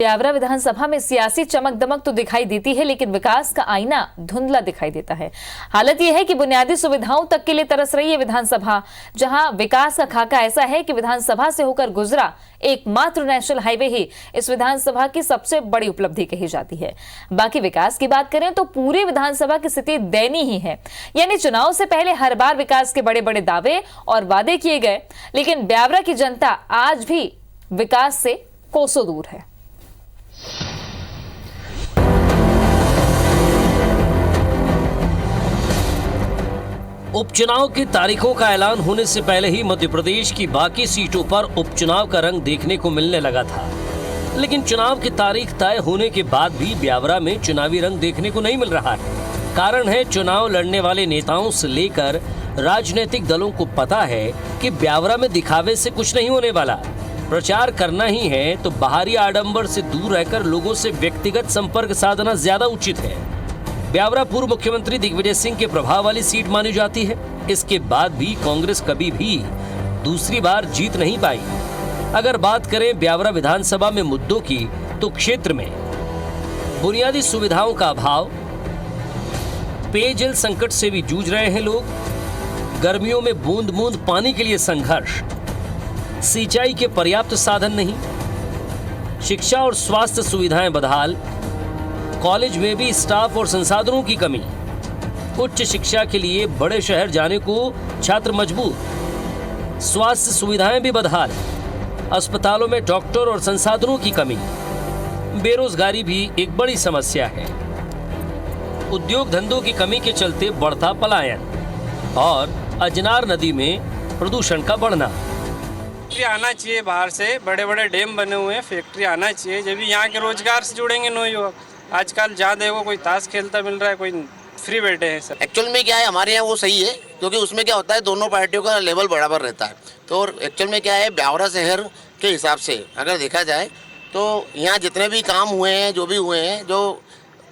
ब्यावरा विधानसभा में सियासी चमक दमक तो दिखाई देती है, लेकिन विकास का आईना धुंधला दिखाई देता है। हालत यह है कि बुनियादी सुविधाओं तक के लिए तरस रही है विधानसभा, जहां विकास का खाका ऐसा है कि विधानसभा से होकर गुजरा एकमात्र नेशनल हाईवे ही इस विधानसभा की सबसे बड़ी उपलब्धि कही जाती है। बाकी विकास की बात करें तो पूरी विधानसभा की स्थिति दयनीय ही है। यानी चुनाव से पहले हर बार विकास के बड़े बड़े दावे और वादे किए गए, लेकिन ब्यावरा की जनता आज भी विकास से कोसों दूर है। उपचुनाव की तारीखों का ऐलान होने से पहले ही मध्य प्रदेश की बाकी सीटों पर उपचुनाव का रंग देखने को मिलने लगा था, लेकिन चुनाव की तारीख तय होने के बाद भी ब्यावरा में चुनावी रंग देखने को नहीं मिल रहा है। कारण है, चुनाव लड़ने वाले नेताओं से लेकर राजनीतिक दलों को पता है कि ब्यावरा में दिखावे से कुछ नहीं होने वाला। प्रचार करना ही है तो बाहरी आडंबर से दूर रहकर लोगों से व्यक्तिगत संपर्क साधना ज्यादा उचित है। ब्यावरा पूर्व मुख्यमंत्री दिग्विजय सिंह के प्रभाव वाली सीट मानी जाती है। इसके बाद भी कांग्रेस कभी भी दूसरी बार जीत नहीं पाई। अगर बात करें ब्यावरा विधानसभा में मुद्दों की, तो क्षेत्र में बुनियादी सुविधाओं का अभाव, पेयजल संकट से भी जूझ रहे हैं लोग, गर्मियों में बूंद बूंद पानी के लिए संघर्ष, सिंचाई के पर्याप्त साधन नहीं, शिक्षा और स्वास्थ्य सुविधाएं बदहाल, कॉलेज में भी स्टाफ और संसाधनों की कमी, उच्च शिक्षा के लिए बड़े शहर जाने को छात्र मजबूर, स्वास्थ्य सुविधाएं भी बदहाल, अस्पतालों में डॉक्टर और संसाधनों की कमी, बेरोजगारी भी एक बड़ी समस्या है, उद्योग धंधों की कमी के चलते बढ़ता पलायन और अजनार नदी में प्रदूषण का बढ़ना। फैक्ट्री आना चाहिए, बाहर से बड़े बड़े डैम बने हुए हैं, फैक्ट्री आना चाहिए, जब भी यहाँ के रोजगार से जुड़ेंगे नौयुवक। आजकल जहाँ देखो कोई ताश खेलता मिल रहा है, कोई फ्री बैठे हैं सब। एक्चुअल में क्या है, हमारे यहाँ वो सही है, क्योंकि उसमें क्या होता है, दोनों पार्टियों का लेवल बराबर रहता है। तो एक्चुअल में क्या है, ब्यावरा शहर के हिसाब से अगर देखा जाए तो यहाँ जितने भी काम हुए हैं, जो भी हुए हैं, जो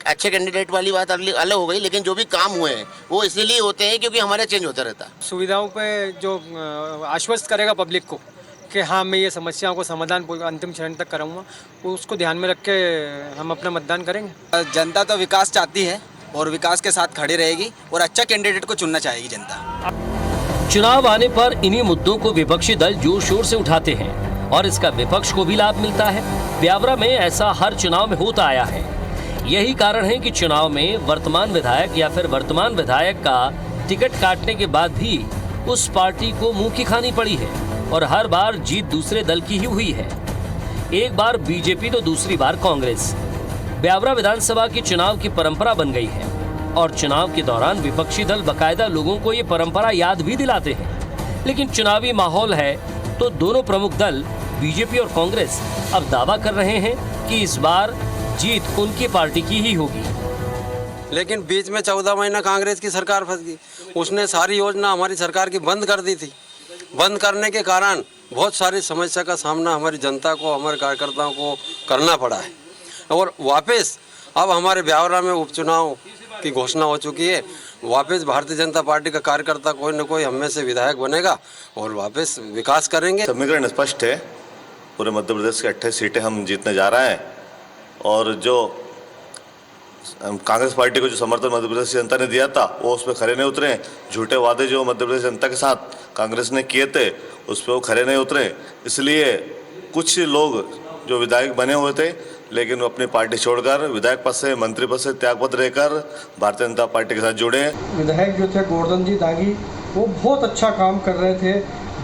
अच्छे कैंडिडेट वाली बात अलग हो गई, लेकिन जो भी काम हुए हैं वो इसीलिए होते हैं क्योंकि हमारे चेंज होता रहता है। सुविधाओं पे जो आश्वस्त करेगा पब्लिक को कि हाँ मैं ये समस्याओं को समाधान अंतिम चरण तक कराऊंगा, उसको ध्यान में रख के हम अपना मतदान करेंगे। जनता तो विकास चाहती है और विकास के साथ खड़ी रहेगी और अच्छा कैंडिडेट को चुनना चाहेगी जनता। चुनाव आने पर इन्हीं मुद्दों को विपक्षी दल जोर शोर से उठाते हैं और इसका विपक्ष को भी लाभ मिलता है। ब्यावरा में ऐसा हर चुनाव में होता आया है। यही कारण है कि चुनाव में वर्तमान विधायक या फिर वर्तमान विधायक का टिकट काटने के बाद भी उस पार्टी को मुंह की खानी पड़ी है और हर बार जीत दूसरे दल की ही हुई है। एक बार बीजेपी तो दूसरी बार कांग्रेस। ब्यावरा विधानसभा की चुनाव की परंपरा बन गई है और चुनाव के दौरान विपक्षी दल बकायदा लोगों को ये परंपरा याद भी दिलाते हैं। लेकिन चुनावी माहौल है तो दोनों प्रमुख दल बीजेपी और कांग्रेस अब दावा कर रहे हैं कि इस बार जीत उनकी पार्टी की ही होगी। लेकिन बीच में 14 महीना कांग्रेस की सरकार फंस गई। उसने सारी योजना हमारी सरकार की बंद कर दी थी। बंद करने के कारण बहुत सारी समस्या का सामना हमारी जनता को, हमारे कार्यकर्ताओं को करना पड़ा है। और वापस अब हमारे ब्यावरा में उपचुनाव की घोषणा हो चुकी है। वापस भारतीय जनता पार्टी का कार्यकर्ता कोई न कोई हमें से विधायक बनेगा और वापस विकास करेंगे। समीकरण स्पष्ट है, पूरे मध्य प्रदेश की 28 सीटें हम जीतने जा रहे हैं और जो कांग्रेस पार्टी को जो समर्थन मध्य प्रदेश की जनता ने दिया था वो उस पर खरे नहीं उतरे। झूठे वादे जो मध्य प्रदेश जनता के साथ कांग्रेस ने किए थे उस पर वो खरे नहीं उतरे। इसलिए कुछ लोग जो विधायक बने हुए थे लेकिन वो अपनी पार्टी छोड़कर विधायक पद से, मंत्री पद से त्यागपद रहकर भारतीय जनता पार्टी के साथ जुड़े। विधायक जो थे गोवर्धन जी दागी, वो बहुत अच्छा काम कर रहे थे,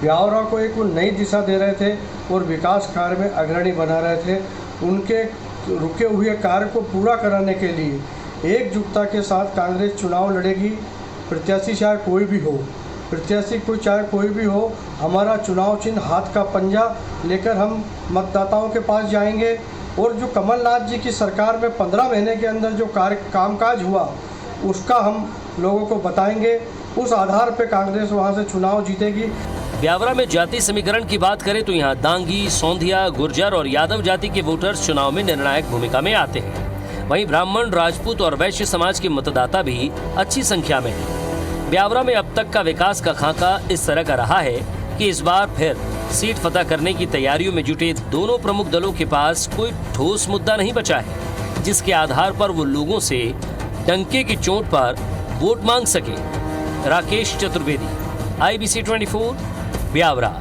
ब्यावरा को एक नई दिशा दे रहे थे और विकास कार्य में अग्रणी बना रहे थे। उनके रुके हुए कार्य को पूरा कराने के लिए एकजुटता के साथ कांग्रेस चुनाव लड़ेगी। प्रत्याशी चाहे कोई भी हो, चाहे कोई भी हो, हमारा चुनाव चिन्ह हाथ का पंजा लेकर हम मतदाताओं के पास जाएंगे और जो कमलनाथ जी की सरकार में 15 महीने के अंदर जो कामकाज हुआ उसका हम लोगों को बताएंगे। उस आधार पर कांग्रेस वहाँ से चुनाव जीतेगी। ब्यावरा में जाति समीकरण की बात करें तो यहाँ दांगी, सोंधिया, गुर्जर और यादव जाति के वोटर्स चुनाव में निर्णायक भूमिका में आते हैं। वहीं ब्राह्मण, राजपूत और वैश्य समाज के मतदाता भी अच्छी संख्या में हैं। ब्यावरा में अब तक का विकास का खाका इस तरह का रहा है कि इस बार फिर सीट फतह करने की तैयारियों में जुटे दोनों प्रमुख दलों के पास कोई ठोस मुद्दा नहीं बचा है जिसके आधार पर वो लोगों से डंके की चोट पर वोट मांग सके। राकेश चतुर्वेदी, IBC 24, ब्यावरा।